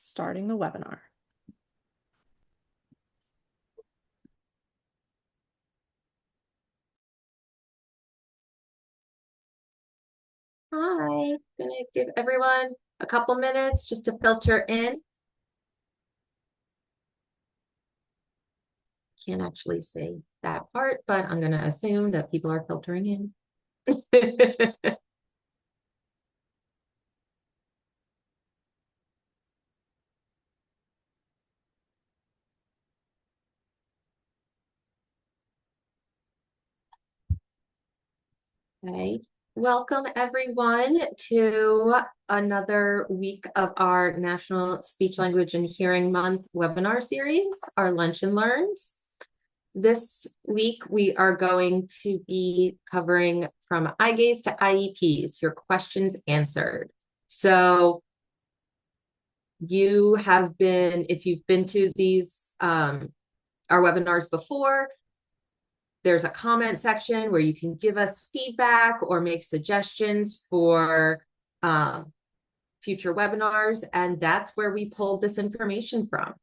starting the webinar. Hi, gonna give everyone a couple minutes just to filter in. Can't actually say that part, but I'm gonna assume that people are filtering in. Okay, welcome everyone to another week of our National Speech, Language, and Hearing Month webinar series, our Lunch and Learns. This week, we are going to be covering from eye gaze to IEPs, your questions answered. So you have been, if you've been to these, our webinars before, there's a comment section where you can give us feedback or make suggestions for future webinars, and that's where we pulled this information from.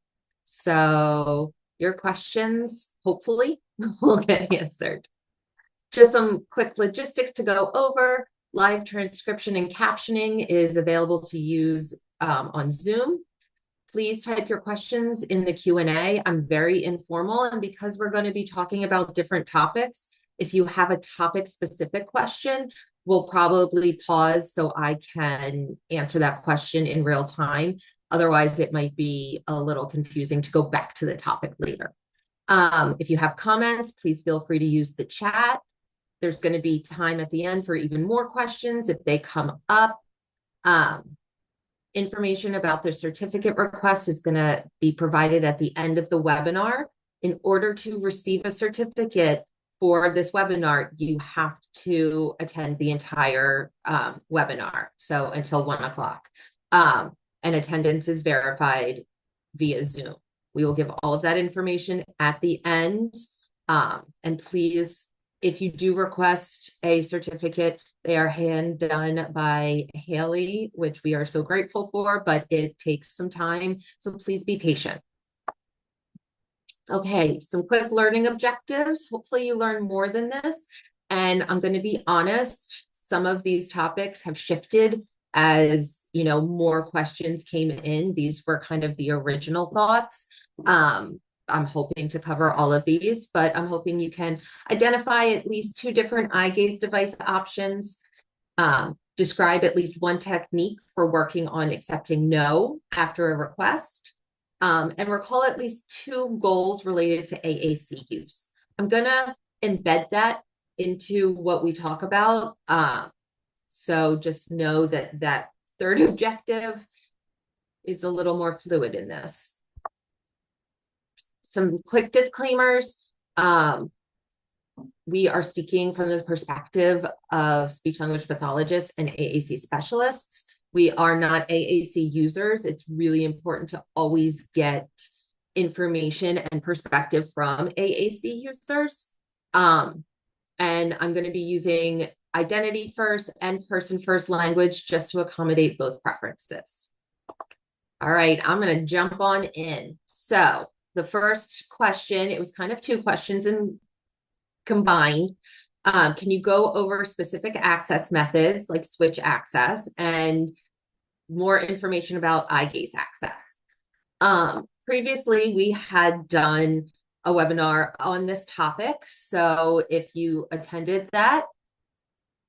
So your questions, hopefully, will get answered. Just some quick logistics to go over. Live transcription and captioning is available to use on Zoom. Please type your questions in the Q&A. I'm very informal, and because we're going to be talking about different topics, if you have a topic-specific question, we'll probably pause so I can answer that question in real time. Otherwise, it might be a little confusing to go back to the topic later. If you have comments, please feel free to use the chat. There's going to be time at the end for even more questions if they come up. Information about the certificate request is going to be provided at the end of the webinar. In order to receive a certificate for this webinar, you have to attend the entire webinar, so until 1 o'clock. And attendance is verified via Zoom. We will give all of that information at the end. And please, if you do request a certificate, they are hand done by Haley, which we are so grateful for, but it takes some time. So please be patient. Okay, some quick learning objectives. Hopefully you learn more than this. And I'm going to be honest, some of these topics have shifted as, you know, more questions came in. These were kind of the original thoughts. I'm hoping to cover all of these, but I'm hoping you can identify at least 2 different eye gaze device options, describe at least one technique for working on accepting no after a request, and recall at least 2 goals related to AAC use. I'm going to embed that into what we talk about. So just know that that 3rd objective is a little more fluid in this. Some quick disclaimers. We are speaking from the perspective of speech language pathologists and AAC specialists. We are not AAC users. It's really important to always get information and perspective from AAC users. And I'm going to be using identity first and person first language just to accommodate both preferences. All right, I'm going to jump on in. So the first question, it was kind of 2 questions in combined. Can you go over specific access methods like switch access and more information about eye gaze access? Previously, we had done a webinar on this topic. So if you attended that,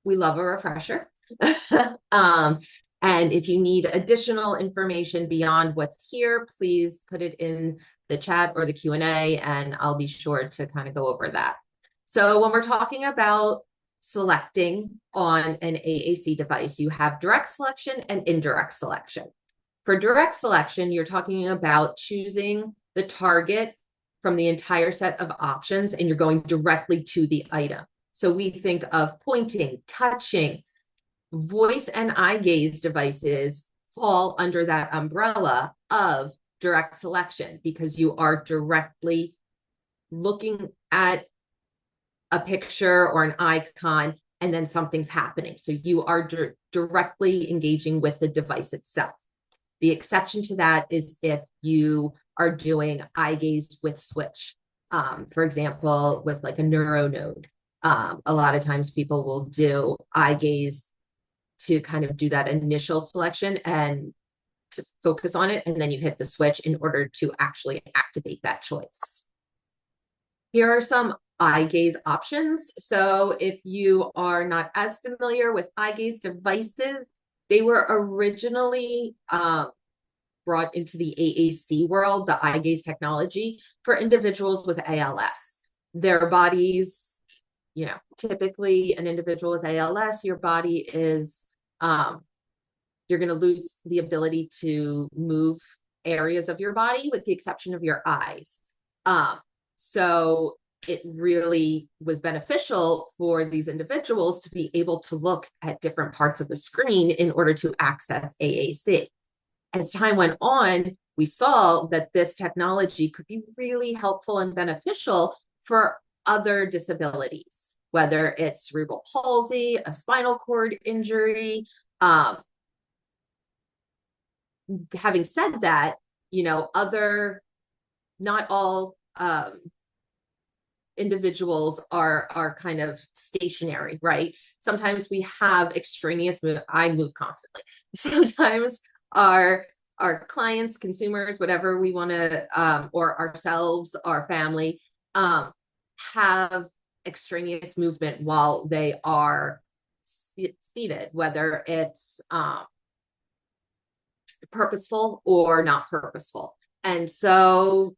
we love a refresher. And if you need additional information beyond what's here, please put it in the chat or the Q&A, and I'll be sure to kind of go over that. So when we're talking about selecting on an AAC device, you have direct selection and indirect selection. For direct selection, you're talking about choosing the target from the entire set of options, and you're going directly to the item. So we think of pointing, touching. Voice and eye gaze devices fall under that umbrella of direct selection because you are directly looking at a picture or an icon and then something's happening. So you are directly engaging with the device itself. The exception to that is if you are doing eye gaze with switch. For example, with like a neuro node. A lot of times people will do eye gaze to kind of do that initial selection and to focus on it, and then you hit the switch in order to actually activate that choice. Here are some eye gaze options. So if you are not as familiar with eye gaze devices, they were originally brought into the AAC world, the eye gaze technology, for individuals with ALS. Their bodies, typically an individual with ALS, your body is, you're going to lose the ability to move areas of your body with the exception of your eyes. So it really was beneficial for these individuals to be able to look at different parts of the screen in order to access AAC. As time went on, we saw that this technology could be really helpful and beneficial for other disabilities, whether it's cerebral palsy, a spinal cord injury. Having said that, not all individuals are kind of stationary, right? Sometimes we have extraneous move. I move constantly. Sometimes our clients, consumers, whatever we want to, or ourselves, our family, have extraneous movement while they are seated, whether it's purposeful or not purposeful. And so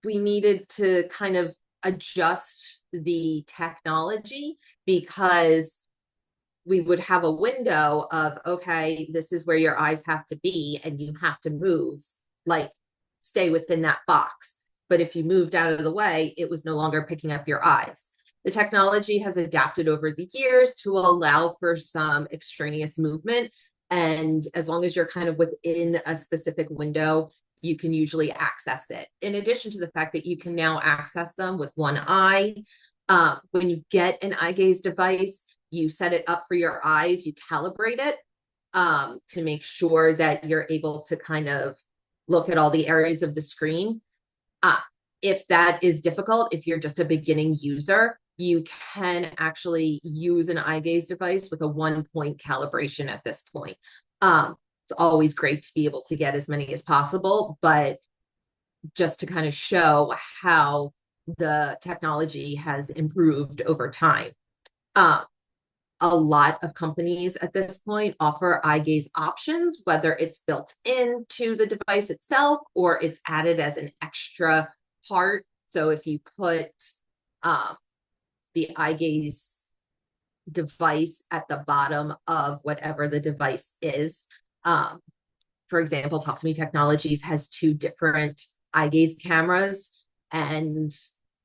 we needed to kind of adjust the technology because we would have a window of, okay, this is where your eyes have to be and you have to move, like stay within that box. But if you moved out of the way, it was no longer picking up your eyes. The technology has adapted over the years to allow for some extraneous movement. And as long as you're kind of within a specific window, you can usually access it. In addition to the fact that you can now access them with one eye. When you get an eye gaze device, you set it up for your eyes, you calibrate it to make sure that you're able to kind of look at all the areas of the screen. If that is difficult, if you're just a beginning user, you can actually use an eye gaze device with a 1-point calibration at this point. It's always great to be able to get as many as possible, but just to kind of show how the technology has improved over time. A lot of companies at this point offer eye gaze options, whether it's built into the device itself or it's added as an extra part. So if you put the eye gaze device at the bottom of whatever the device is, for example, Talk to Me Technologies has 2 different eye gaze cameras, and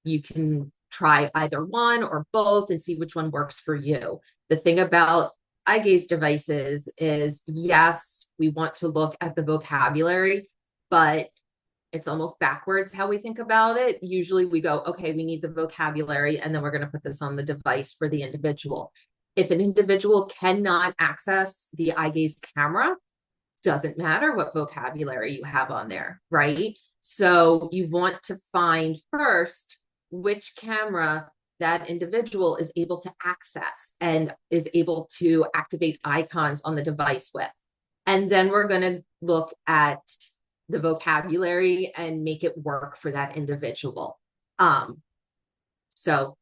you can try either one or both and see which one works for you. The thing about eye gaze devices is, yes, we want to look at the vocabulary, but it's almost backwards how we think about it. Usually we go, okay, we need the vocabulary, and then we're going to put this on the device for the individual. If an individual cannot access the eye gaze camera, doesn't matter what vocabulary you have on there, right? So you want to find first which camera that individual is able to access and is able to activate icons on the device with. And then we're going to look at the vocabulary and make it work for that individual. So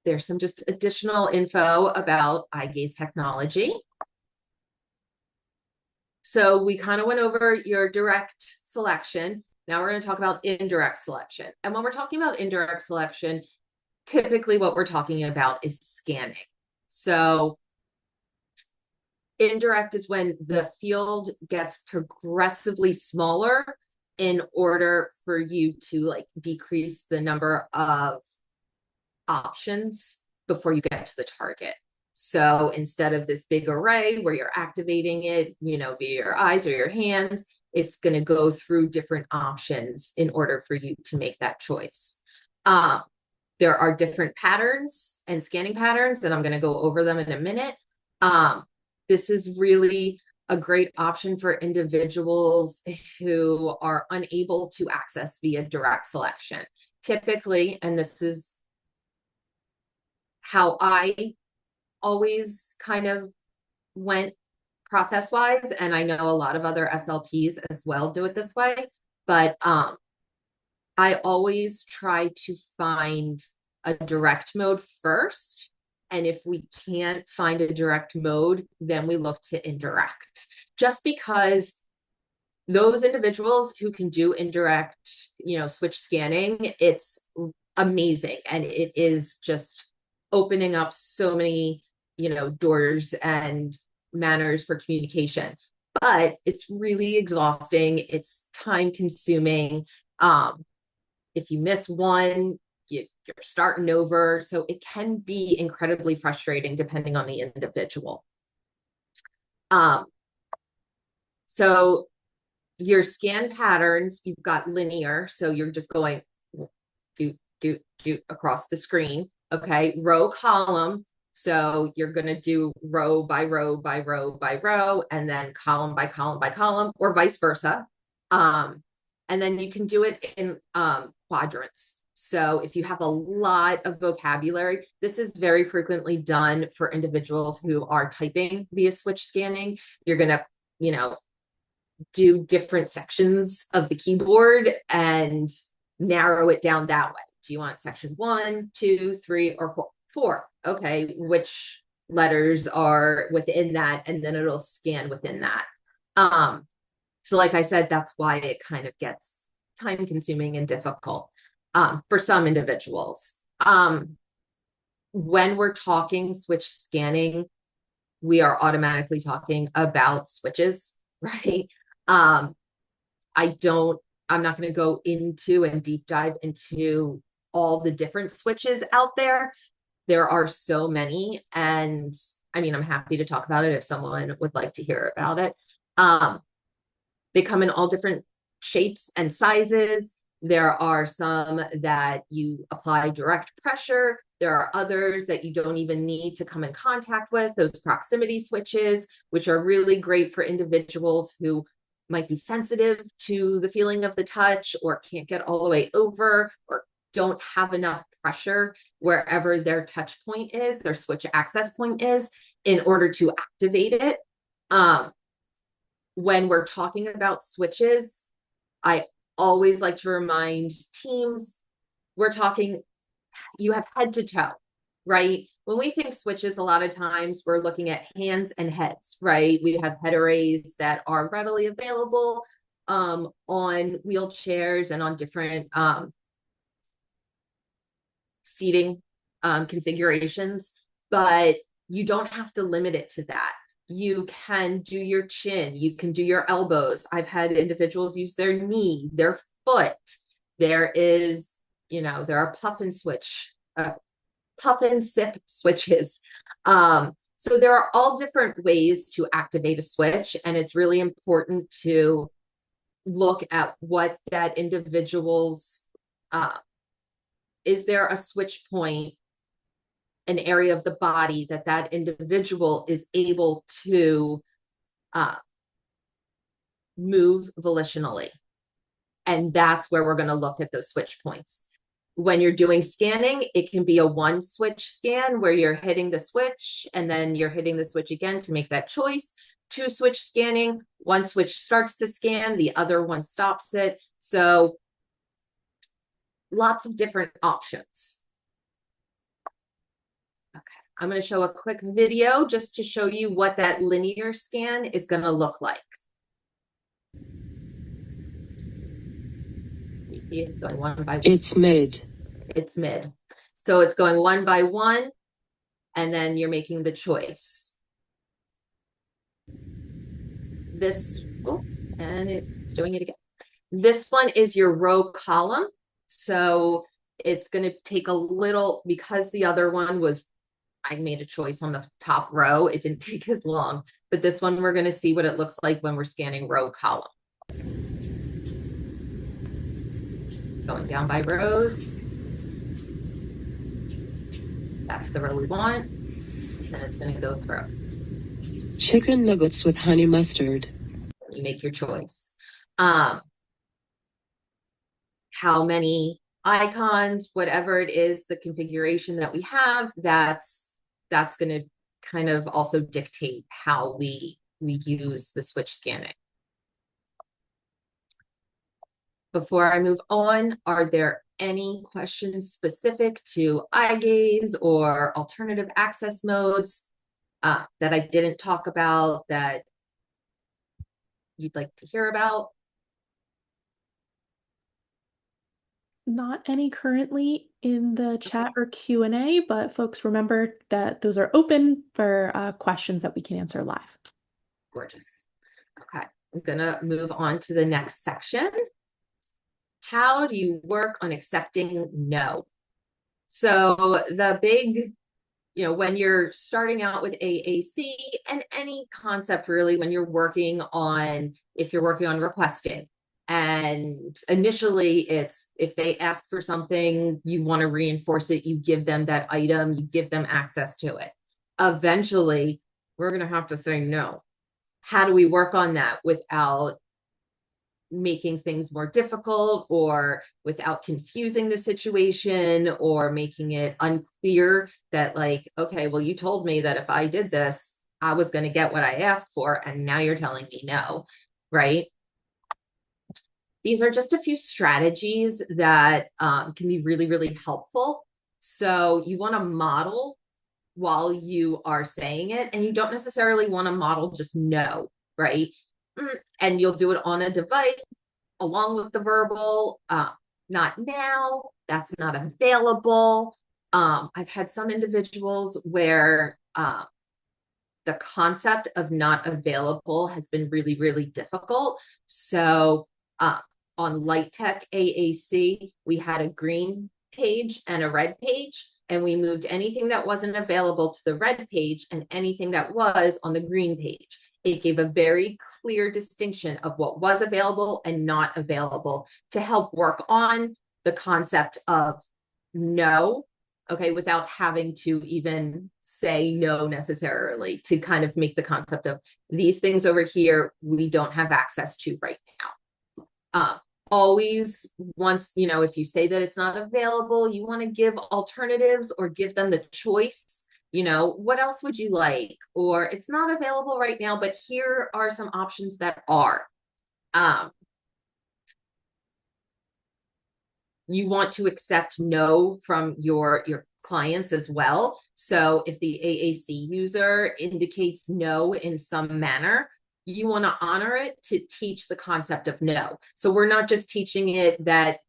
there's some just additional info about eye gaze technology. So we kind of went over your direct selection. Now we're going to talk about indirect selection. And when we're talking about indirect selection, typically what we're talking about is scanning. So indirect is when the field gets progressively smaller in order for you to like decrease the number of options before you get to the target. So instead of this big array where you're activating it, via your eyes or your hands, it's going to go through different options in order for you to make that choice. There are different patterns and scanning patterns, and I'm going to go over them in a minute. This is really a great option for individuals who are unable to access via direct selection. Typically, and this is how I always kind of went process wise, and I know a lot of other SLPs as well do it this way, but I always try to find a direct mode first. And if we can't find a direct mode, then we look to indirect. Just because those individuals who can do indirect, switch scanning, it's amazing. And it is just opening up so many, doors and manners for communication. But it's really exhausting. It's time consuming. If you miss one, you're starting over. So it can be incredibly frustrating depending on the individual. So your scan patterns, you've got linear. So you're just going do across the screen. Okay. Row column. So you're going to do row by row by row by row, and then column by column by column, or vice versa. And then you can do it in quadrants. So if you have a lot of vocabulary, this is very frequently done for individuals who are typing via switch scanning. You're going to, do different sections of the keyboard and narrow it down that way. Do you want section 1, 2, 3, or 4? 4. Okay, which letters are within that, and then it'll scan within that. So like I said, that's why it kind of gets time consuming and difficult for some individuals. When we're talking switch scanning, we are automatically talking about switches, right? I'm not going to go into and deep dive into all the different switches out there. There are so many, and I mean, I'm happy to talk about it if someone would like to hear about it. They come in all different shapes and sizes. There are some that you apply direct pressure. There are others that you don't even need to come in contact with, those proximity switches, which are really great for individuals who might be sensitive to the feeling of the touch, or can't get all the way over, or don't have enough pressure wherever their touch point is, their switch access point is, in order to activate it. When we're talking about switches, I always like to remind teams, you have head to toe, right? When we think switches, a lot of times we're looking at hands and heads, right? We have head arrays that are readily available on wheelchairs and on different seating configurations, but you don't have to limit it to that. You can do your chin, you can do your elbows. I've had individuals use their knee, their foot. There are puff and sip switches. So there are all different ways to activate a switch, and it's really important to look at what that individual's, is there a switch point, an area of the body that individual is able to move volitionally. And that's where we're going to look at those switch points. When you're doing scanning, it can be a one switch scan where you're hitting the switch and then you're hitting the switch again to make that choice. 2 switch scanning, one switch starts the scan, the other one stops it. So lots of different options. Okay, I'm going to show a quick video just to show you what that linear scan is going to look like. You see it's going one by one. It's mid. It's mid. So it's going one by one, and then you're making the choice. And it's doing it again. This one is your row column. So it's going to take a little, because the other one was, I made a choice on the top row. It didn't take as long, but this one, we're going to see what it looks like when we're scanning row column. Going down by rows. That's the row we want. And it's going to go through. Chicken nuggets with honey mustard. You make your choice. How many icons, whatever it is, the configuration that we have, that's going to kind of also dictate how we use the switch scanning. Before I move on, are there any questions specific to eye gaze or alternative access modes that I didn't talk about that you'd like to hear about? Not any currently in the chat or Q&A, but folks remember that those are open for questions that we can answer live. Gorgeous. Okay, I'm gonna move on to the next section. How do you work on accepting no? So the big, when you're starting out with AAC and any concept really, when you're working on, if you're working on requesting, and initially it's, if they ask for something, you want to reinforce it, you give them that item, you give them access to it. Eventually, we're going to have to say no. How do we work on that without making things more difficult or without confusing the situation or making it unclear that like, okay, well, you told me that if I did this, I was going to get what I asked for, and now you're telling me no, right? These are just a few strategies that can be really, really helpful. So you want to model while you are saying it, and you don't necessarily want to model just no, right? And you'll do it on a device along with the verbal, not now, that's not available. I've had some individuals where the concept of not available has been really, really difficult. So on Light Tech AAC, we had a green page and a red page, and we moved anything that wasn't available to the red page and anything that was on the green page. It gave a very clear distinction of what was available and not available to help work on the concept of no, okay, without having to even say no necessarily, to kind of make the concept of these things over here, we don't have access to right now. Always, once, if you say that it's not available, you want to give alternatives or give them the choice. What else would you like? Or it's not available right now, but here are some options that are. You want to accept no from your clients as well. So if the AAC user indicates no in some manner, you want to honor it to teach the concept of no. So we're not just teaching it that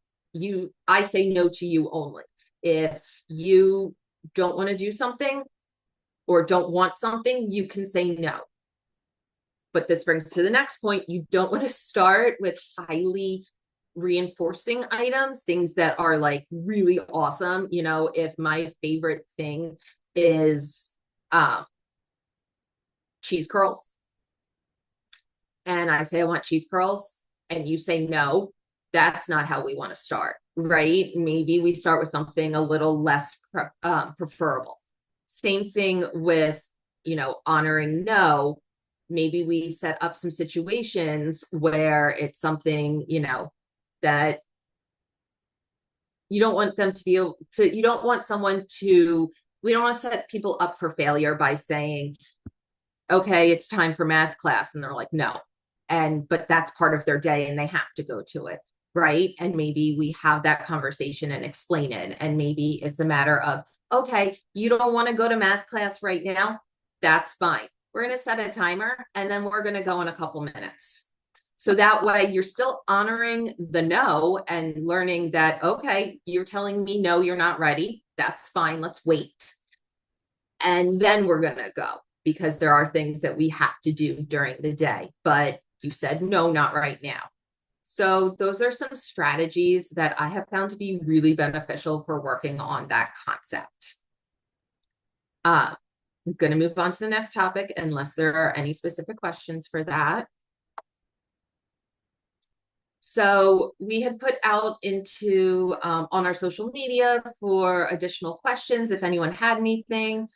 I say no to you only. If you don't want to do something or don't want something, you can say no. But this brings to the next point. You don't want to start with highly reinforcing items, things that are like really awesome. If my favorite thing is cheese curls, and I say I want cheese curls, and you say no, that's not how we want to start, right? Maybe we start with something a little less preferable. Same thing with, honoring no. Maybe we set up some situations where it's something, that you don't want them to be able to, you don't want someone to, we don't want to set people up for failure by saying, okay, it's time for math class. And they're like, no. But that's part of their day and they have to go to it. Right. And maybe we have that conversation and explain it. And maybe it's a matter of, okay, you don't want to go to math class right now. That's fine. We're going to set a timer and then we're going to go in a couple minutes. So that way you're still honoring the no and learning that, okay, you're telling me no, you're not ready. That's fine. Let's wait. And then we're going to go, because there are things that we have to do during the day. But you said no, not right now. So those are some strategies that I have found to be really beneficial for working on that concept. I'm going to move on to the next topic unless there are any specific questions for that. So we had put out into on our social media for additional questions if anyone had anything.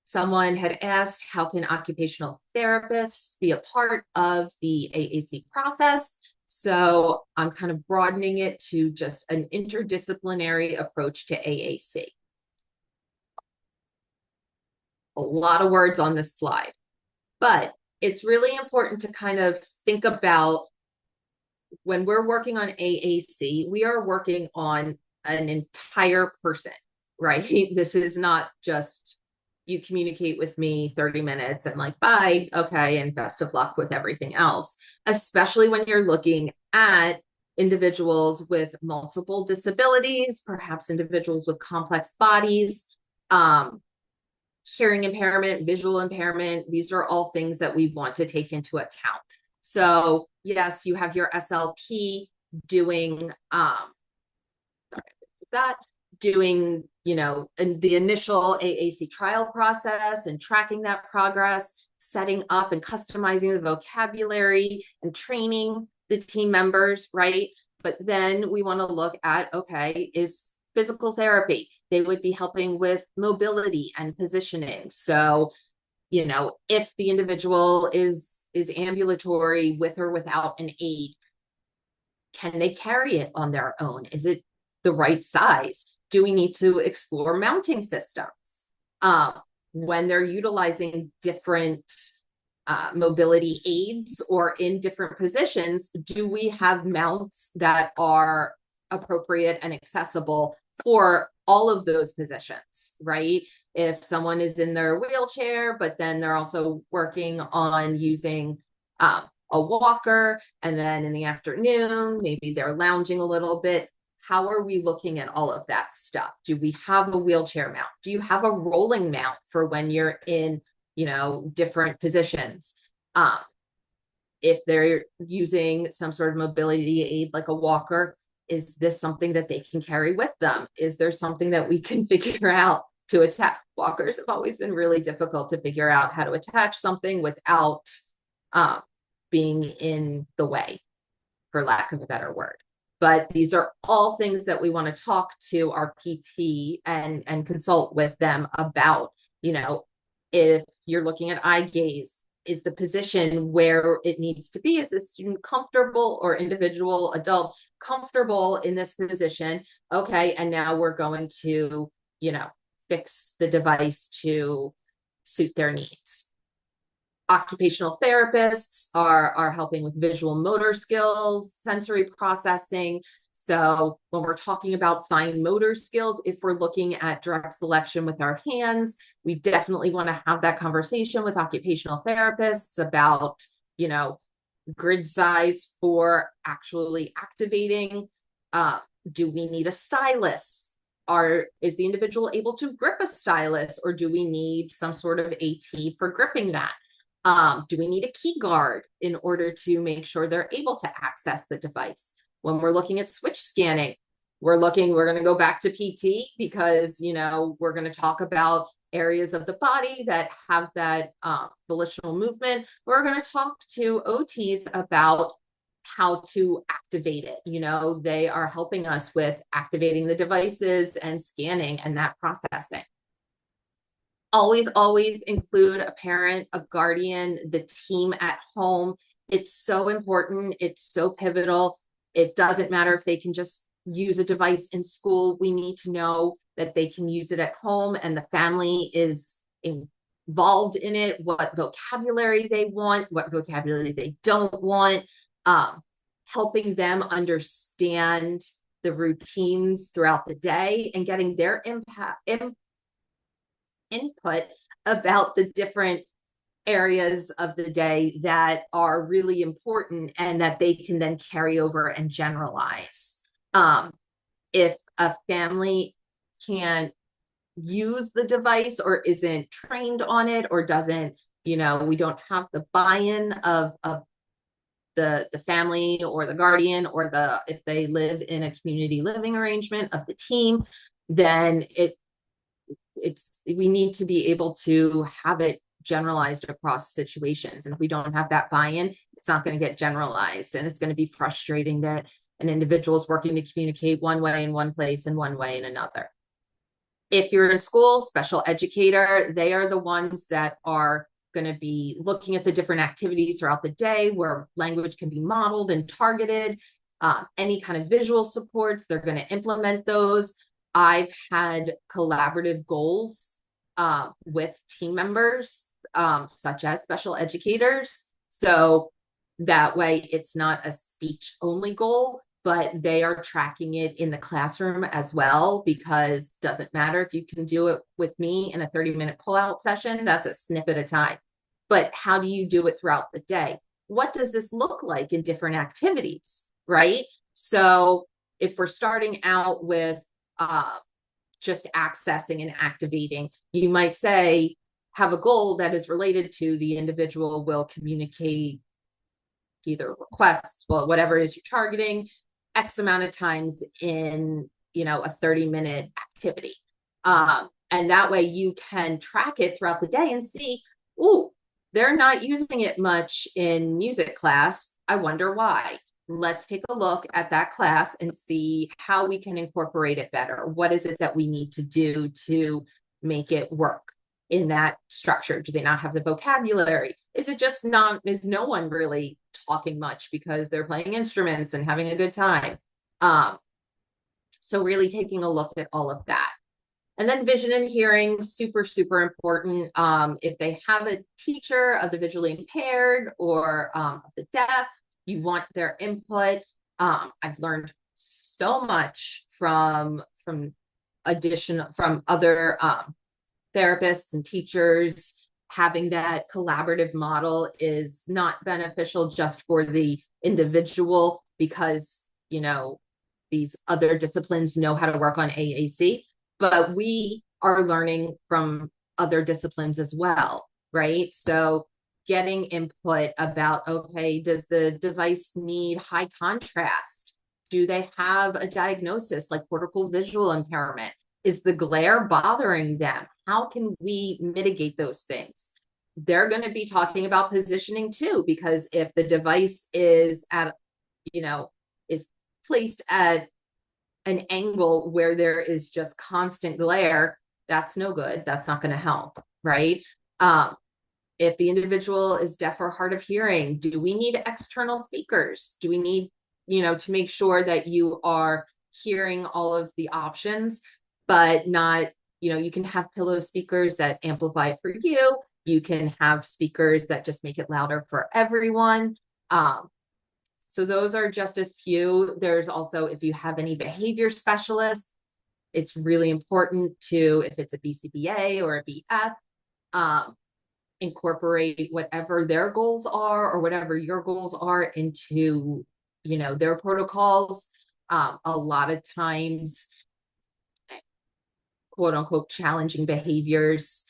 Someone had asked, how can occupational therapists be a part of the AAC process? So I'm kind of broadening it to just an interdisciplinary approach to AAC. A lot of words on this slide, but it's really important to kind of think about when we're working on AAC, we are working on an entire person, right? This is not just you communicate with me 30 minutes and like, bye, okay, and best of luck with everything else, especially when you're looking at individuals with multiple disabilities, perhaps individuals with complex bodies, hearing impairment, visual impairment. These are all things that we want to take into account. So yes, you have your SLP doing the initial AAC trial process and tracking that progress, setting up and customizing the vocabulary and training the team members, right? But then we want to look at, okay, is physical therapy. They would be helping with mobility and positioning. So, if the individual is ambulatory with or without an aid, can they carry it on their own? Is it the right size? Do we need to explore mounting systems? When they're utilizing different mobility aids or in different positions, do we have mounts that are appropriate and accessible for all of those positions, right? If someone is in their wheelchair, but then they're also working on using a walker, and then in the afternoon, maybe they're lounging a little bit. How are we looking at all of that stuff? Do we have a wheelchair mount? Do you have a rolling mount for when you're in, different positions? If they're using some sort of mobility aid like a walker, is this something that they can carry with them? Is there something that we can figure out to attach? Walkers have always been really difficult to figure out how to attach something without being in the way, for lack of a better word. But these are all things that we want to talk to our PT and consult with them about. If you're looking at eye gaze, is the position where it needs to be? Is the student comfortable, or individual adult comfortable in this position? Okay, and now we're going to, fix the device to suit their needs. Occupational therapists are helping with visual motor skills, sensory processing. So when we're talking about fine motor skills, if we're looking at direct selection with our hands, we definitely want to have that conversation with occupational therapists about, grid size for actually activating. Do we need a stylus? Is the individual able to grip a stylus, or do we need some sort of AT for gripping that? Do we need a key guard in order to make sure they're able to access the device? When we're looking at switch scanning, we're going to go back to PT because, we're going to talk about areas of the body that have that volitional movement. We're going to talk to OTs about how to activate it. They are helping us with activating the devices and scanning and that processing. Always include a parent, a guardian, the team at home. It's so important. It's so pivotal. It doesn't matter if they can just use a device in school. We need to know that they can use it at home and the family is involved in it, what vocabulary they want, what vocabulary they don't want, helping them understand the routines throughout the day and getting their input about the different areas of the day that are really important and that they can then carry over and generalize. If a family can't use the device or isn't trained on it or doesn't, we don't have the buy-in of the family or the guardian or if they live in a community living arrangement of the team, then we need to be able to have it generalized across situations. And if we don't have that buy-in, it's not going to get generalized. And it's going to be frustrating that an individual is working to communicate one way in one place and one way in another. If you're in school, special educator, they are the ones that are going to be looking at the different activities throughout the day where language can be modeled and targeted. Any kind of visual supports, they're going to implement those. I've had collaborative goals with team members, such as special educators. So that way it's not a speech only goal, but they are tracking it in the classroom as well, because it doesn't matter if you can do it with me in a 30-minute pullout session, that's a snippet of time. But how do you do it throughout the day? What does this look like in different activities, right? So if we're starting out with just accessing and activating, you might say, have a goal that is related to the individual will communicate either requests, well, whatever it is you're targeting, X amount of times in, a 30-minute activity. And that way you can track it throughout the day and see, oh, they're not using it much in music class. I wonder why. Let's take a look at that class and see how we can incorporate it better. What is it that we need to do to make it work in that structure? Do they not have the vocabulary? Is it just is no one really talking much because they're playing instruments and having a good time? So really taking a look at all of that. And then vision and hearing, super, super important. If they have a teacher of the visually impaired or of the deaf, you want their input. I've learned so much from other therapists and teachers. Having that collaborative model is not beneficial just for the individual because, these other disciplines know how to work on AAC, but we are learning from other disciplines as well, right? So getting input about, okay, does the device need high contrast? Do they have a diagnosis like cortical visual impairment? Is the glare bothering them? How can we mitigate those things? They're going to be talking about positioning too, because if the device is is placed at an angle where there is just constant glare, that's no good. That's not going to help, right? If the individual is deaf or hard of hearing, do we need external speakers? Do we need, to make sure that you are hearing all of the options, but not, you can have pillow speakers that amplify for you. You can have speakers that just make it louder for everyone. So those are just a few. There's also, if you have any behavior specialists, it's really important to, if it's a BCBA or a BF, incorporate whatever their goals are or whatever your goals are into, their protocols. A lot of times, quote unquote, challenging behaviors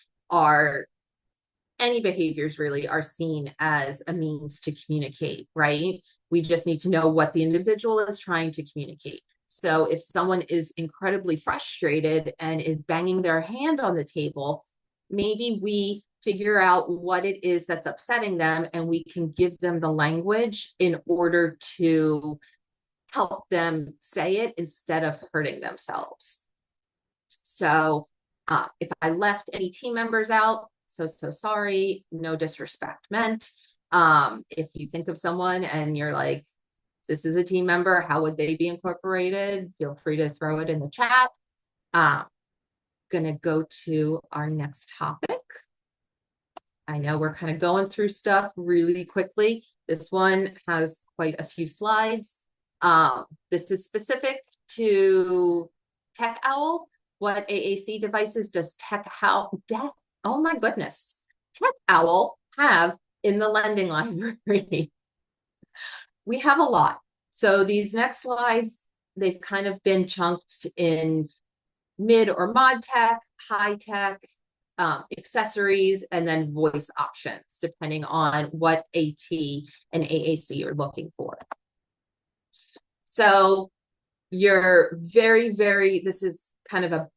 any behaviors really are seen as a means to communicate, right? We just need to know what the individual is trying to communicate. So if someone is incredibly frustrated and is banging their hand on the table, maybe we figure out what it is that's upsetting them and we can give them the language in order to help them say it instead of hurting themselves. So if I left any team members out, so sorry, no disrespect meant. If you think of someone and you're like, this is a team member, how would they be incorporated? Feel free to throw it in the chat. Gonna go to our next topic. I know we're kind of going through stuff really quickly. This one has quite a few slides. This is specific to Tech Owl. What AAC devices does oh my goodness, Tech Owl have in the lending library? We have a lot. So these next slides, they've kind of been chunked in mid or mod tech, high tech, accessories, and then voice options, depending on what AT and AAC are looking for. So you're this is kind of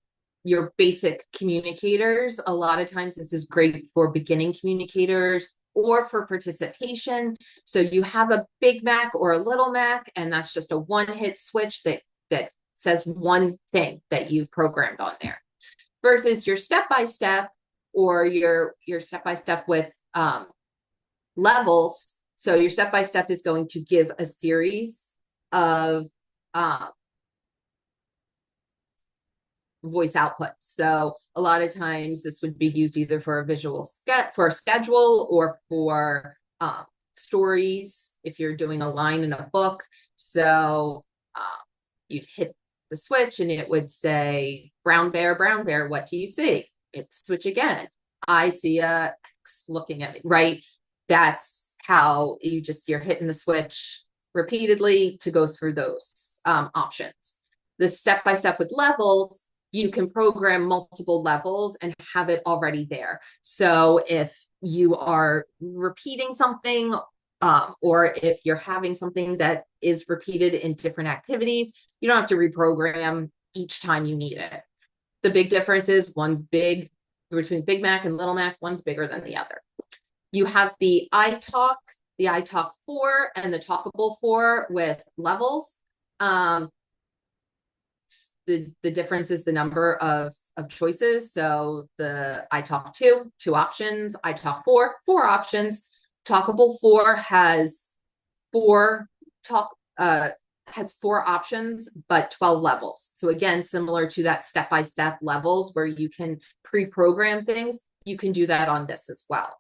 your basic communicators. A lot of times this is great for beginning communicators or for participation. So you have a Big Mac or a Little Mac, and that's just a one-hit switch that says one thing that you've programmed on there. versus your step-by-step or your step-by-step with levels. So your step-by-step is going to give a series of voice outputs. So a lot of times this would be used either for a visual for a schedule or for stories if you're doing a line in a book. So you'd hit the switch and it would say, brown bear, what do you see? Hit switch again. I see a X looking at me, right? That's how you're hitting the switch repeatedly to go through those options. The step-by-step with levels, you can program multiple levels and have it already there. So if you are repeating something, or if you're having something that is repeated in different activities, you don't have to reprogram each time you need it. The big difference is one's big between Big Mac and Little Mac, one's bigger than the other. You have the iTalk 4 and the Talkable 4 with levels. The difference is the number of choices. So the iTalk 2 options, iTalk 4 options. Talkable 4 has four options, but 12 levels. So again, similar to that step-by-step levels where you can pre-program things, you can do that on this as well.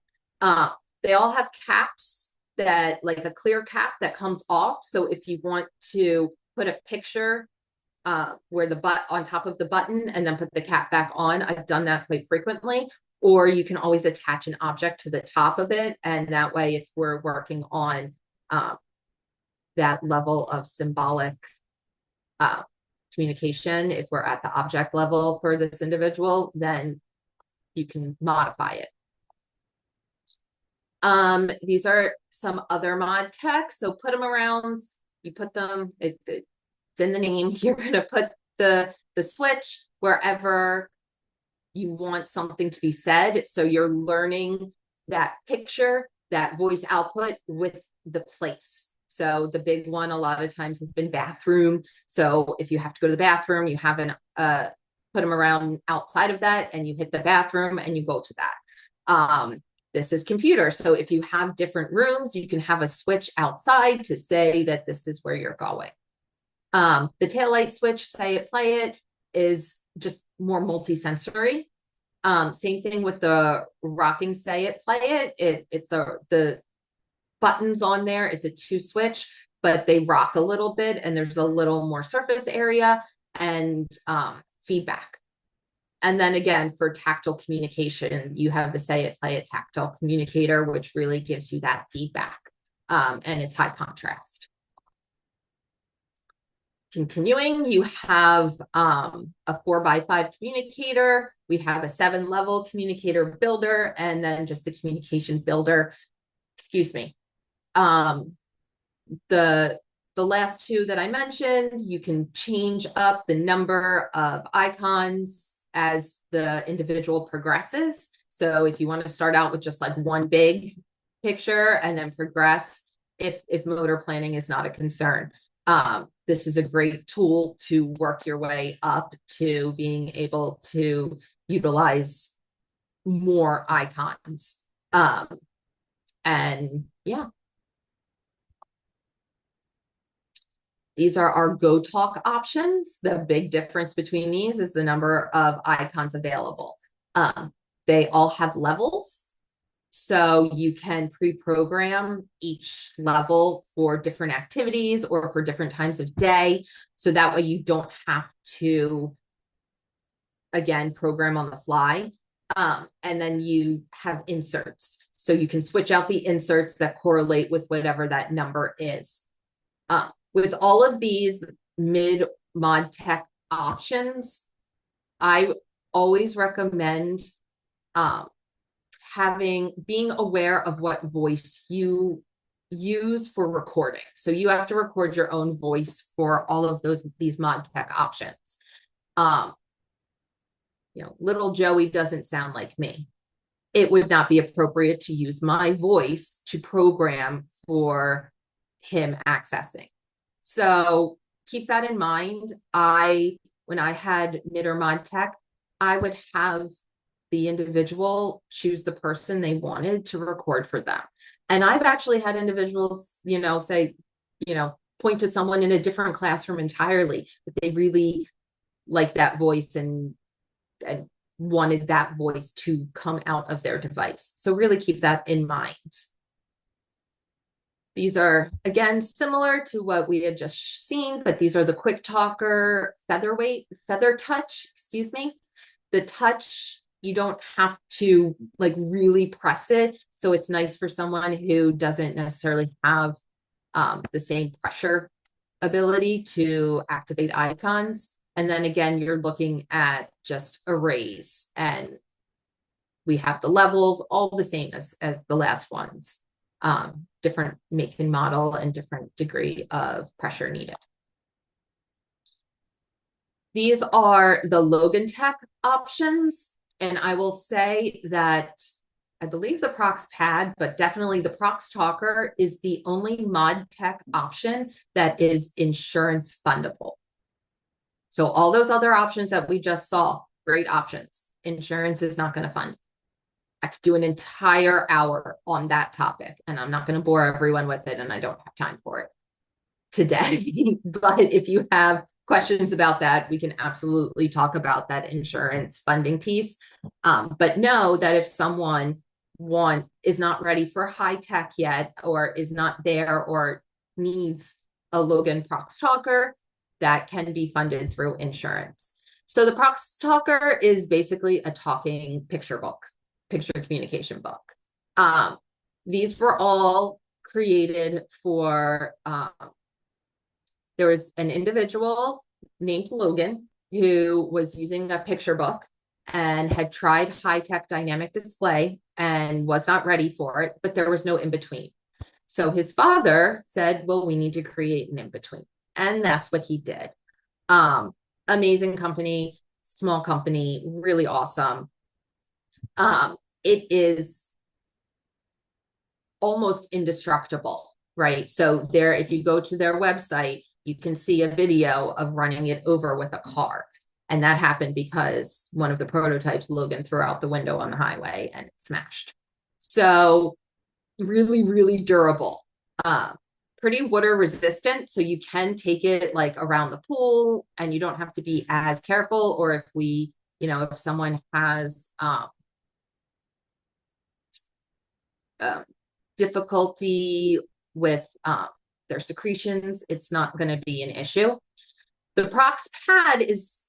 They all have caps that, like a clear cap that comes off. So if you want to put a picture where on top of the button and then put the cap back on, I've done that quite frequently. Or you can always attach an object to the top of it. And that way, if we're working on that level of symbolic communication, if we're at the object level for this individual, then you can modify it. These are some other mod tech. So put them around, you put them, it's in the name. You're going to put the switch wherever you want something to be said. So you're learning that picture, that voice output with the place. So the big one a lot of times has been bathroom. So if you have to go to the bathroom, you have put them around outside of that and you hit the bathroom and you go to that. This is computer. So if you have different rooms, you can have a switch outside to say that this is where you're going. The taillight switch, say it, play it, is just more multi-sensory. Same thing with the rocking, say it, play it. It's the buttons on there. It's a 2 switch, but they rock a little bit and there's a little more surface area and feedback. And then again, for tactile communication, you have the say it, play it tactile communicator, which really gives you that feedback. And it's high contrast. Continuing, you have a 4x5 communicator. We have a 7-level communicator builder, and then just the communication builder. Excuse me. The last 2 that I mentioned, you can change up the number of icons as the individual progresses. So if you want to start out with just like one big picture and then progress, if motor planning is not a concern. This is a great tool to work your way up to being able to utilize more icons. And yeah. These are our Go Talk options. The big difference between these is the number of icons available. They all have levels. So you can pre-program each level for different activities or for different times of day. So that way you don't have to, again, program on the fly. And then you have inserts. So you can switch out the inserts that correlate with whatever that number is. With all of these mid-mod tech options, I always recommend being aware of what voice you use for recording. So you have to record your own voice for all of these mod tech options. Little Joey doesn't sound like me. It would not be appropriate to use my voice to program for him accessing. So keep that in mind. When I had mid or mod tech, I would have the individual choose the person they wanted to record for them. And I've actually had individuals, say, point to someone in a different classroom entirely, but they really like that voice and wanted that voice to come out of their device. So really keep that in mind. These are, again, similar to what we had just seen, but these are the Quick Talker Feather Touch, excuse me. The touch, you don't have to like really press it. So it's nice for someone who doesn't necessarily have the same pressure ability to activate icons. And then again, you're looking at just arrays, and we have the levels all the same as the last ones. Different make and model and different degree of pressure needed. These are the Logan Tech options. And I will say that I believe the Prox Pad, but definitely the Prox Talker is the only mod tech option that is insurance fundable. So all those other options that we just saw, great options. Insurance is not going to fund. I could do an entire hour on that topic, and I'm not going to bore everyone with it, and I don't have time for it today. But if you have questions about that, we can absolutely talk about that insurance funding piece. But know that if someone is not ready for high tech yet, or is not there, or needs a Logan Prox Talker, that can be funded through insurance. So the Prox Talker is basically a talking picture communication book. These were all created for, there was an individual named Logan who was using a picture book and had tried high-tech dynamic display and was not ready for it, but there was no in-between. So his father said, well, we need to create an in-between. And that's what he did. Amazing company, small company, really awesome. It is almost indestructible, right? So there, if you go to their website, you can see a video of running it over with a car. And that happened because one of the prototypes, Logan, threw out the window on the highway and it smashed. So really, really durable. Pretty water resistant. So you can take it like around the pool and you don't have to be as careful. Or if if someone has difficulty with their secretions, it's not going to be an issue. The Prox Pad is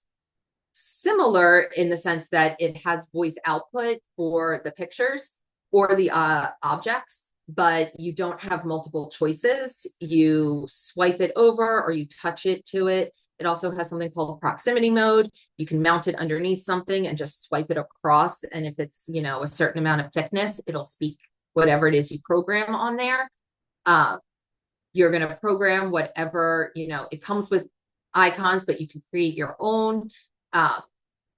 similar in the sense that it has voice output for the pictures or the objects, but you don't have multiple choices. You swipe it over or you touch it to it. It also has something called proximity mode. You can mount it underneath something and just swipe it across. And if it's, a certain amount of thickness, it'll speak whatever it is you program on there. You're going to program whatever, it comes with icons, but you can create your own.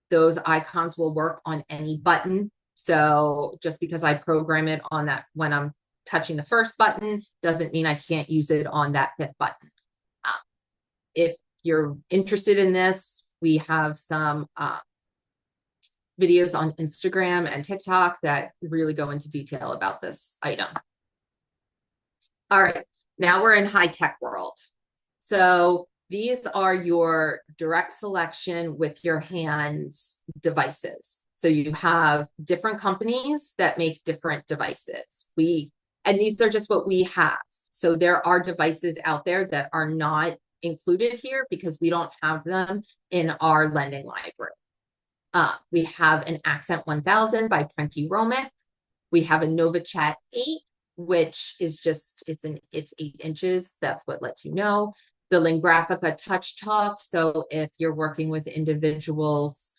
Those icons will work on any button. So just because I program it on that when I'm touching the first button doesn't mean I can't use it on that fifth button. If you're interested in this, we have some videos on Instagram and TikTok that really go into detail about this item. All right, now we're in high tech world. So these are your direct selection with your hands devices. So you have different companies that make different devices. And these are just what we have. So there are devices out there that are not included here because we don't have them in our lending library. We have an Accent 1000 by Prenke Romick. We have a NovaChat 8, which is just, it's 8 inches. That's what lets you know. The Lingraphica Touch Talk. So if you're working with individuals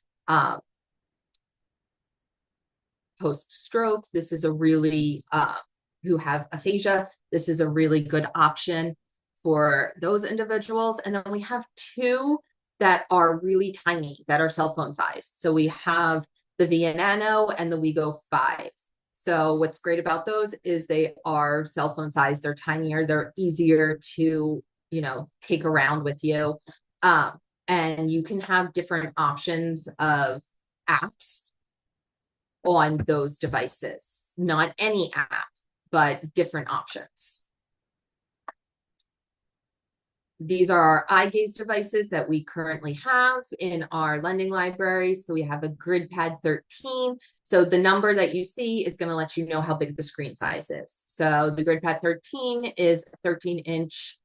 post-stroke, this is a really, who have aphasia, this is a really good option for those individuals. And then we have 2 that are really tiny, that are cell phone size. So we have the Via Nano and the WeGo 5. So what's great about those is they are cell phone size, they're tinier, they're easier to, take around with you. And you can have different options of apps on those devices. Not any app, but different options. These are our eye gaze devices that we currently have in our lending library. So we have a GridPad 13. So the number that you see is going to let you know how big the screen size is. So the GridPad 13 is a 13-inch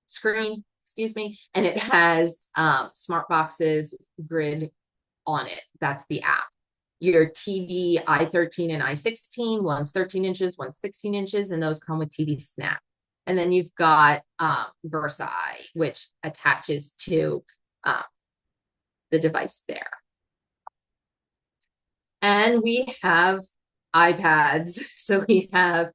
screen, excuse me, and it has smart boxes grid on it. That's the app. Your TV i13 and i16, one's 13 inches, one's 16 inches, and those come with TV Snap. And then you've got Versa, which attaches to the device there. And we have iPads. So we have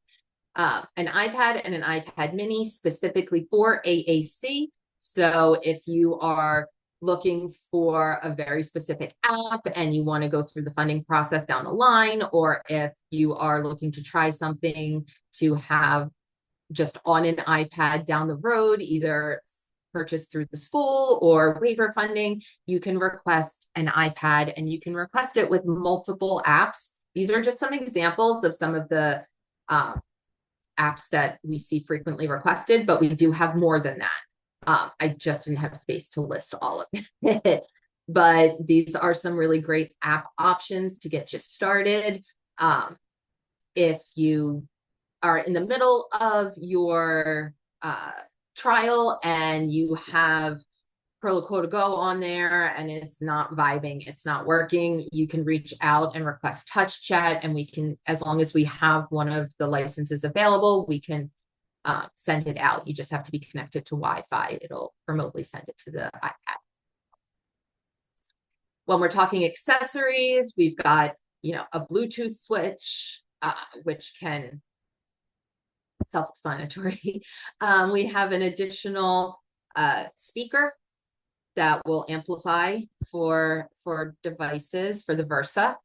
an iPad and an iPad mini specifically for AAC. So if you are looking for a very specific app and you want to go through the funding process down the line, or if you are looking to try something to have just on an iPad down the road, either purchased through the school or waiver funding, you can request an iPad and you can request it with multiple apps. These are just some examples of some of the apps that we see frequently requested, but we do have more than that. I just didn't have space to list all of it. But these are some really great app options to get you started. If you are in the middle of your trial and you have Quota Go on there and it's not vibing, it's not working, you can reach out and request touch chat, and we can, as long as we have one of the licenses available, we can send it out. You just have to be connected to Wi-Fi. It'll remotely send it to the iPad. When we're talking accessories, we've got, a Bluetooth switch, which can, self-explanatory. We have an additional speaker that will amplify for devices for the Versa.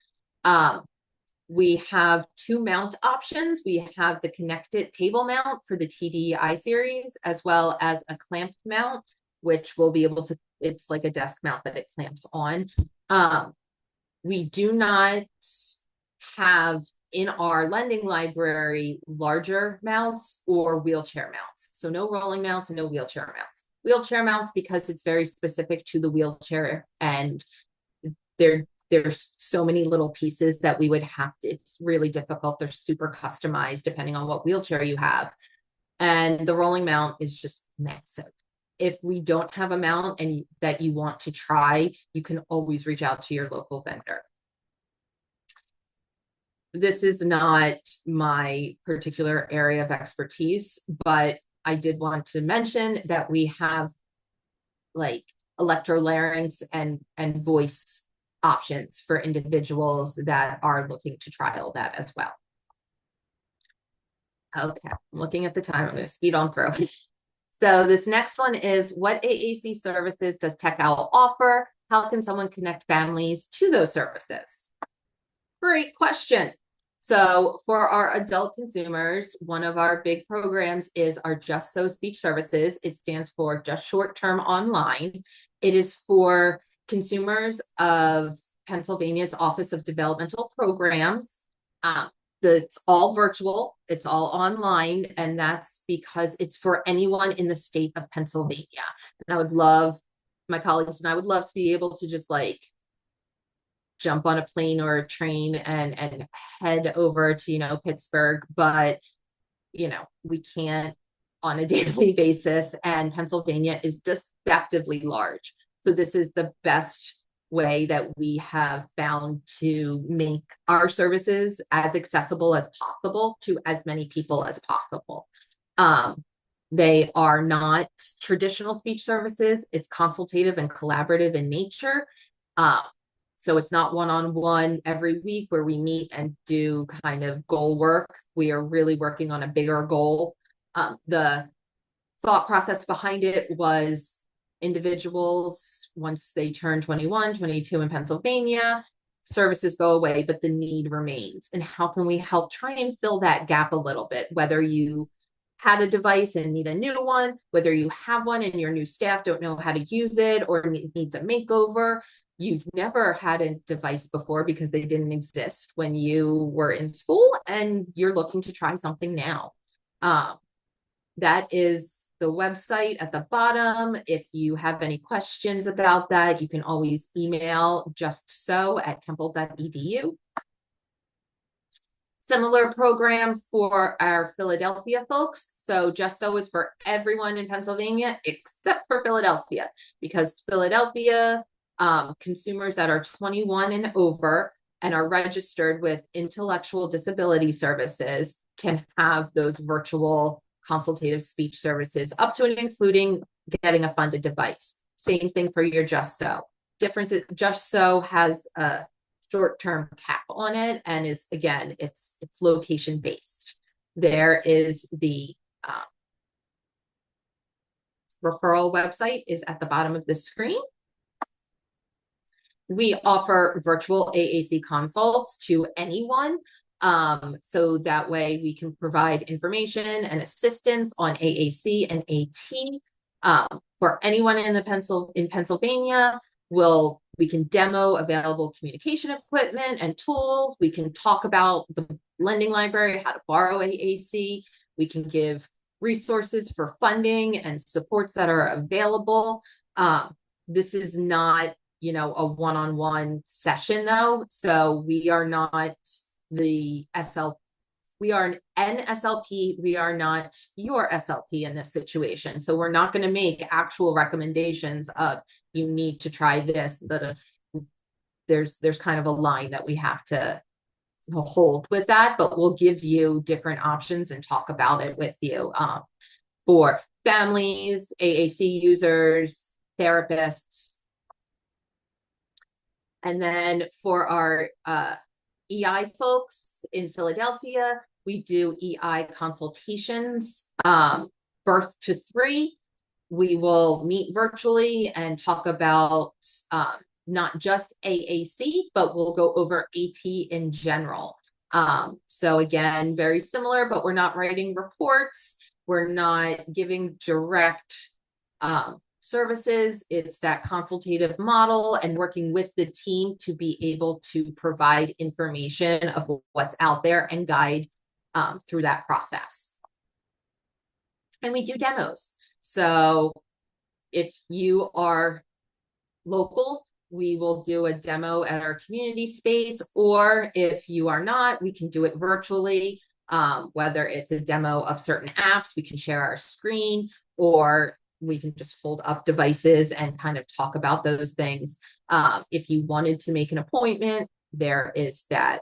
We have two mount options. We have the connected table mount for the TD I series, as well as a clamp mount, which will be able to, it's like a desk mount that it clamps on. We do not have in our lending library larger mounts or wheelchair mounts. So no rolling mounts and no wheelchair mounts. Wheelchair mounts because it's very specific to the wheelchair, and there's so many little pieces that we would have to, it's really difficult. They're super customized depending on what wheelchair you have. And the rolling mount is just massive. If we don't have a mount and that you want to try, you can always reach out to your local vendor. This is not my particular area of expertise, but I did want to mention that we have like electrolarynx and voice options for individuals that are looking to trial that as well. Okay, I'm looking at the time. I'm going to speed on through. So this next one is, what AAC services does TechOwl offer? How can someone connect families to those services? Great question. So for our adult consumers, one of our big programs is our Just So speech services. It stands for Just Short Term Online. It is for consumers of Pennsylvania's Office of Developmental Programs. It's all virtual, it's all online, and that's because it's for anyone in the state of Pennsylvania. And I would love, my colleagues and I would love to be able to just like jump on a plane or a train and head over to, Pittsburgh, but, we can't on a daily basis, and Pennsylvania is deceptively large. So this is the best way that we have found to make our services as accessible as possible to as many people as possible. They are not traditional speech services. It's consultative and collaborative in nature. So it's not one-on-one every week where we meet and do kind of goal work. We are really working on a bigger goal. The thought process behind it was individuals, once they turn 21, 22 in Pennsylvania, services go away, but the need remains. And how can we help try and fill that gap a little bit, whether you had a device and need a new one, whether you have one and your new staff don't know how to use it or needs a makeover. You've never had a device before because they didn't exist when you were in school and you're looking to try something now. That is the website at the bottom. If you have any questions about that, you can always email justso@temple.edu. Similar program for our Philadelphia folks. So Just So is for everyone in Pennsylvania except for Philadelphia, because Philadelphia consumers that are 21 and over and are registered with intellectual disability services can have those virtual consultative speech services up to and including getting a funded device. Same thing for your Just So. Difference is Just So has a short-term cap on it and is, again, it's location based. There is the referral website is at the bottom of the screen. We offer virtual AAC consults to anyone. So that way we can provide information and assistance on AAC and AT. For anyone in Pennsylvania, we can demo available communication equipment and tools. We can talk about the lending library, how to borrow AAC. We can give resources for funding and supports that are available. This is not, a one-on-one session though. So we are not the SL. We are an SLP. We are not your SLP in this situation. So we're not going to make actual recommendations of you need to try this. There's kind of a line that we have to hold with that, but we'll give you different options and talk about it with you for families, AAC users, therapists. And then for our EI folks in Philadelphia, we do EI consultations, birth to 3. We will meet virtually and talk about not just AAC, but we'll go over AT in general. So again, very similar, but we're not writing reports. We're not giving direct services. It's that consultative model and working with the team to be able to provide information of what's out there and guide through that process. And we do demos. So if you are local, we will do a demo at our community space, or if you are not, we can do it virtually. Whether it's a demo of certain apps, we can share our screen, or we can just hold up devices and kind of talk about those things. If you wanted to make an appointment, there is that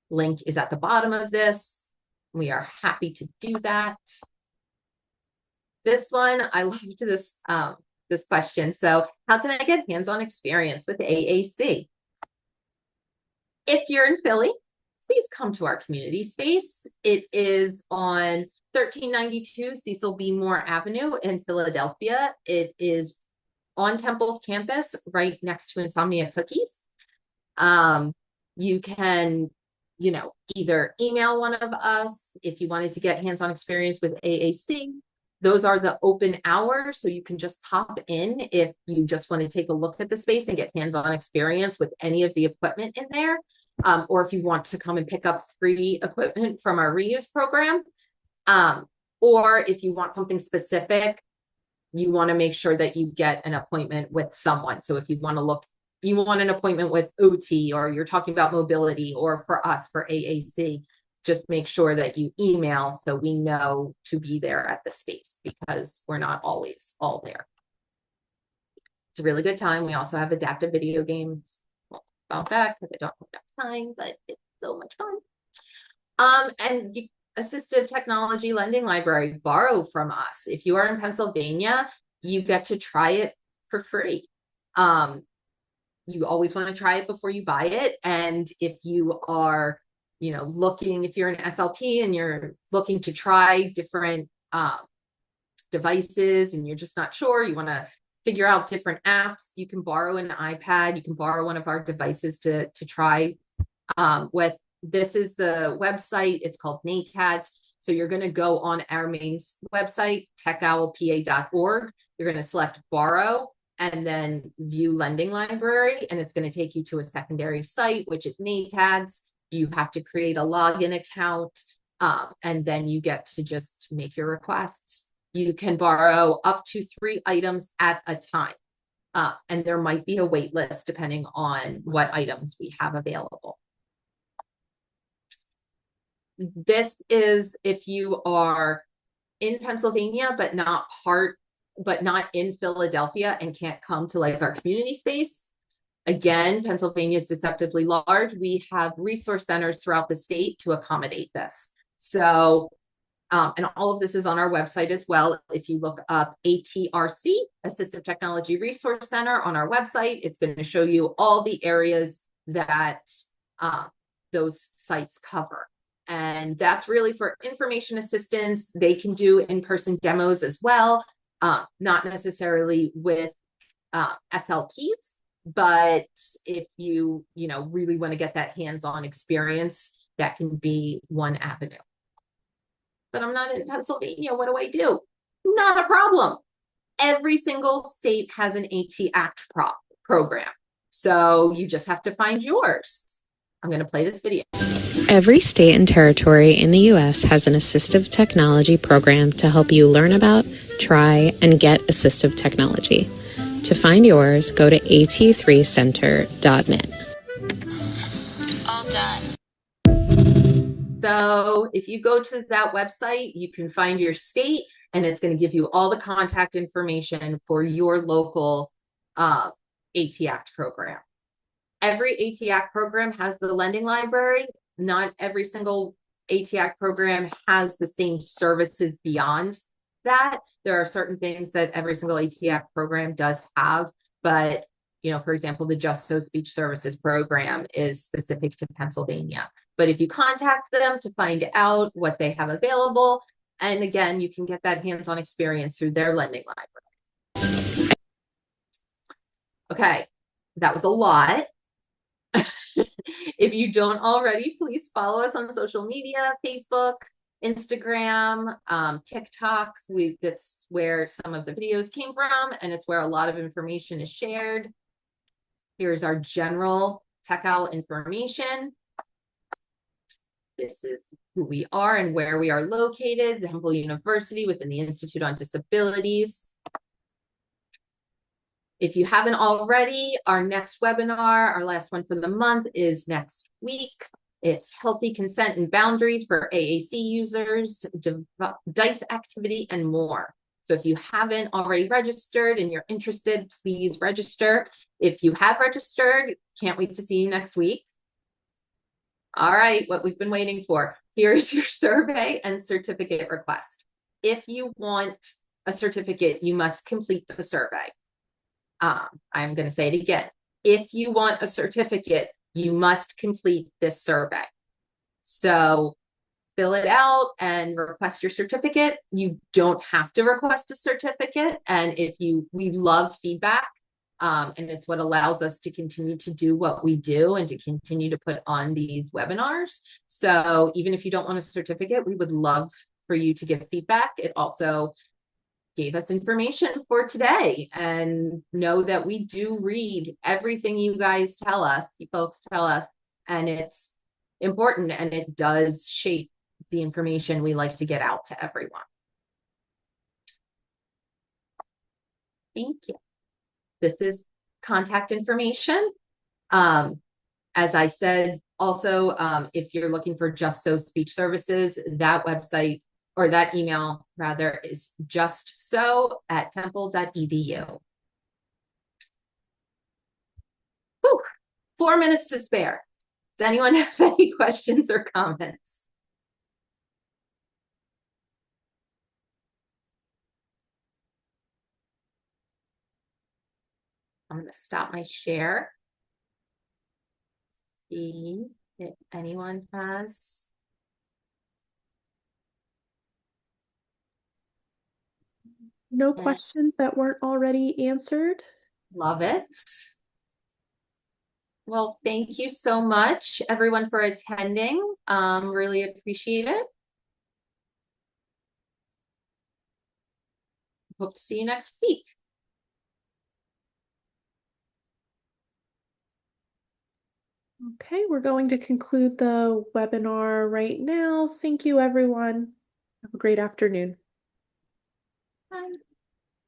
link is at the bottom of this. We are happy to do that. This one, I loved this question. So how can I get hands-on experience with AAC? If you're in Philly, please come to our community space. It is on 1392 Cecil B. Moore Avenue in Philadelphia. It is on Temple's campus, right next to Insomnia Cookies. You can, either email one of us if you wanted to get hands-on experience with AAC. Those are the open hours, so you can just pop in if you just want to take a look at the space and get hands-on experience with any of the equipment in there. Or if you want to come and pick up free equipment from our reuse program. Or if you want something specific, you want to make sure that you get an appointment with someone. So if you want an appointment with OT, or you're talking about mobility, or for us, for AAC, just make sure that you email so we know to be there at the space, because we're not always all there. It's a really good time. We also have adaptive video games. Well, about that because I don't have enough time, but it's so much fun. And assistive technology lending library, borrow from us. If you are in Pennsylvania, you get to try it for free. You always want to try it before you buy it. And if you are, if you're an SLP and you're looking to try different devices and you're just not sure, you want to figure out different apps, you can borrow an iPad, you can borrow one of our devices to try with. this is the website. It's called NATADS. So you're going to go on our main website, techowlpa.org. You're going to select borrow and then view lending library. And it's going to take you to a secondary site, which is NATADS. You have to create a login account. And then you get to just make your requests. You can borrow up to 3 items at a time. And there might be a wait list depending on what items we have available. This is if you are in Pennsylvania, but not in Philadelphia and can't come to like our community space. Again, Pennsylvania is deceptively large. We have resource centers throughout the state to accommodate this. So, and all of this is on our website as well. If you look up ATRC, Assistive Technology Resource Center, on our website, it's going to show you all the areas that those sites cover. And that's really for information assistance. They can do in-person demos as well, not necessarily with SLPs, but if you really want to get that hands-on experience, that can be one avenue. But I'm not in Pennsylvania. What do I do? Not a problem. Every single state has an AT Act program. So you just have to find yours. I'm going to play this video. Every state and territory in the U.S. has an assistive technology program to help you learn about, try, and get assistive technology. To find yours, go to at3center.net. All done. So if you go to that website, you can find your state, and it's going to give you all the contact information for your local AT Act program. Every AT Act program has the lending library. Not every single AT Act program has the same services beyond that. There are certain things that every single AT Act program does have, but for example, the Just So Speech Services program is specific to Pennsylvania. But if you contact them to find out what they have available, and again, you can get that hands-on experience through their lending library. Okay, that was a lot. If you don't already, please follow us on social media, Facebook, Instagram, TikTok. That's where some of the videos came from, and it's where a lot of information is shared. Here's our general Tech Owl information. This is who we are and where we are located, the Temple University within the Institute on Disabilities. If you haven't already, our next webinar, our last one for the month, is next week. It's Healthy Consent and Boundaries for AAC Users, DICE Activity, and more. So if you haven't already registered and you're interested, please register. If you have registered, can't wait to see you next week. All right, what we've been waiting for. Here's your survey and certificate request. If you want a certificate, you must complete the survey. I'm going to say it again. If you want a certificate, you must complete this survey. So fill it out and request your certificate. You don't have to request a certificate. And we love feedback. And it's what allows us to continue to do what we do and to continue to put on these webinars. So even if you don't want a certificate, we would love for you to give feedback. It also gave us information for today, and know that we do read everything you guys tell us, you folks tell us, and it's important, and it does shape the information we like to get out to everyone. Thank you. This is contact information. As I said, also, if you're looking for Just So Speech Services, that website, or that email rather, is justso@temple.edu. Whew, 4 minutes to spare. Does anyone have any questions or comments? I'm going to stop my share. See if anyone has. No questions that weren't already answered. Love it. Well, thank you so much, everyone, for attending. Really appreciate it. Hope to see you next week. Okay, we're going to conclude the webinar right now. Thank you, everyone. Have a great afternoon. Bye.